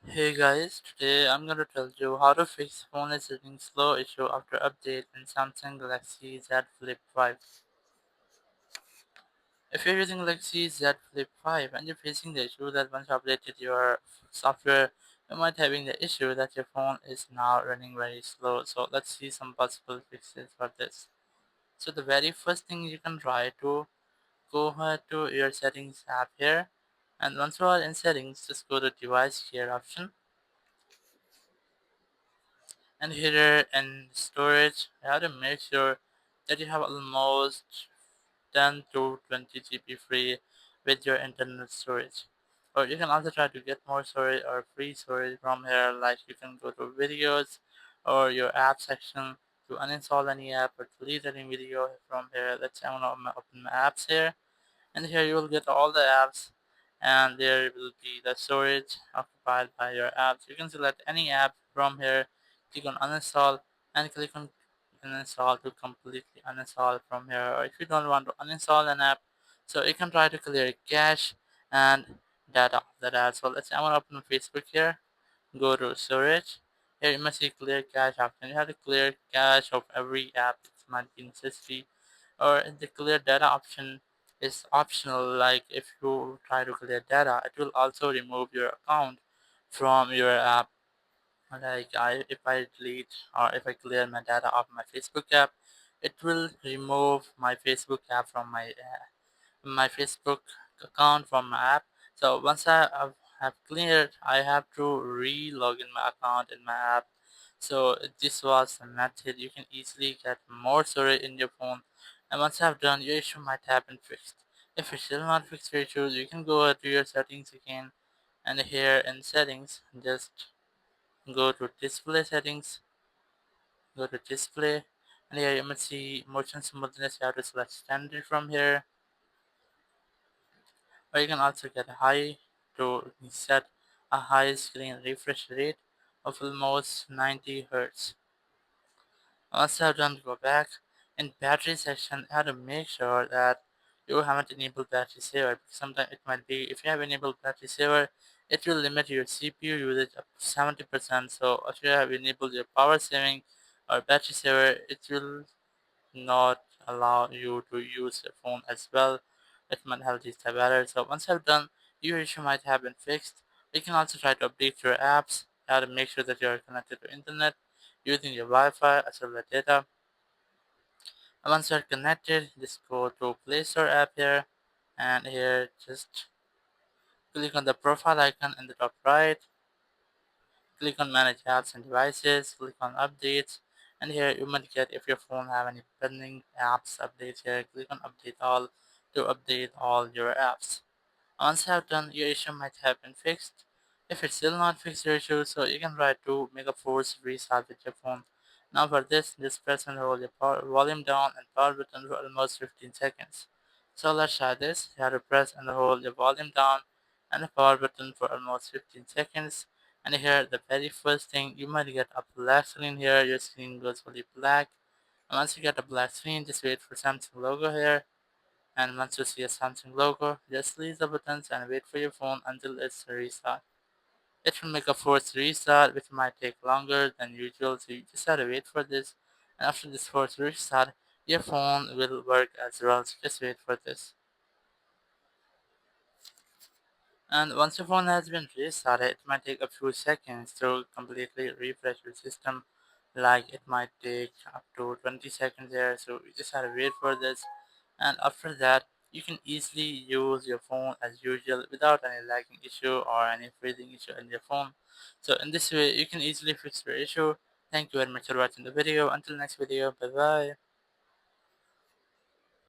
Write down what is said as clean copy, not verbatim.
Hey guys, today I'm gonna tell you how to fix phone is running slow issue after update in Samsung Galaxy Z Flip 5. If you're using Galaxy Z Flip 5 and you're facing the issue that once you updated your software, you might having the issue that your phone is now running very slow. So let's see some possible fixes for this. So the very first thing you can try to go ahead to your settings app here, and once you are in settings, just go to device care option. And here in storage, you have to make sure that you have almost 10 to 20 GB free with your internal storage. Or you can also try to get more storage or free storage from here, like you can go to videos or your app section to uninstall any app or delete any video from here. Let's say I'm gonna open my apps here, and here you will get all the apps, and there will be the storage occupied by your apps. You can select any app from here, click on uninstall, and click on uninstall to completely uninstall from here. Or if you don't want to uninstall an app, so you can try to clear cache and data of that app. So let's say I want to open Facebook here, go to storage. Here you must see clear cache option. You have to clear cache of every app that might be necessary, or the clear data option is optional. Like if you try to clear data, it will also remove your account from your app. Like if I delete or if I clear my data of my Facebook app, it will remove my Facebook app from my Facebook account from my app. So once have cleared, I have to re-log in my account in my app. So this was a method you can easily get more storage in your phone. And once I've done, your issue might have been fixed. If it's still not fixed your issues, you can go to your settings again, and here in settings, just go to display settings, go to display, and here you must see motion smoothness. You have to select standard from here, or you can also get a high to set a high screen refresh rate of almost 90 Hz. Once you have done, go back in battery section. You have to make sure that you haven't enabled battery saver, because sometimes it might be if you have enabled battery saver, it will limit your CPU usage up to 70%. So if you have enabled your power saving or battery saver, it will not allow you to use your phone as well. It might have these type of errors. So once you've done, your issue might have been fixed. You can also try to update your apps. You have to make sure that you are connected to internet using your Wi-Fi as well as data. And once you're connected, just go to Play Store app here, and here just click on the profile icon in the top right. Click on manage apps and devices, click on updates, and here you might get if your phone have any pending apps updates here, click on update all to update all your apps. Once you have done, your issue might have been fixed. If it's still not fixed your issue, so you can try to make a force restart with your phone. Now for this, just press and hold your volume down and power button for almost 15 seconds. So let's try this. You have to press and hold your volume down and the power button for almost 15 seconds. And here, the very first thing, you might get a black screen here. Your screen goes fully black. And once you get a black screen, just wait for Samsung logo here, and once you see a Samsung logo, just release the buttons and wait for your phone until it's restart. It will make a forced restart, which might take longer than usual, so you just have to wait for this. And after this forced restart, your phone will work as well, so just wait for this. And once your phone has been restarted, it might take a few seconds to completely refresh your system. Like it might take up to 20 seconds there, so you just have to wait for this. And after that, you can easily use your phone as usual without any lagging issue or any freezing issue in your phone. So in this way, you can easily fix your issue. Thank you very much for watching the video. Until next video, bye bye.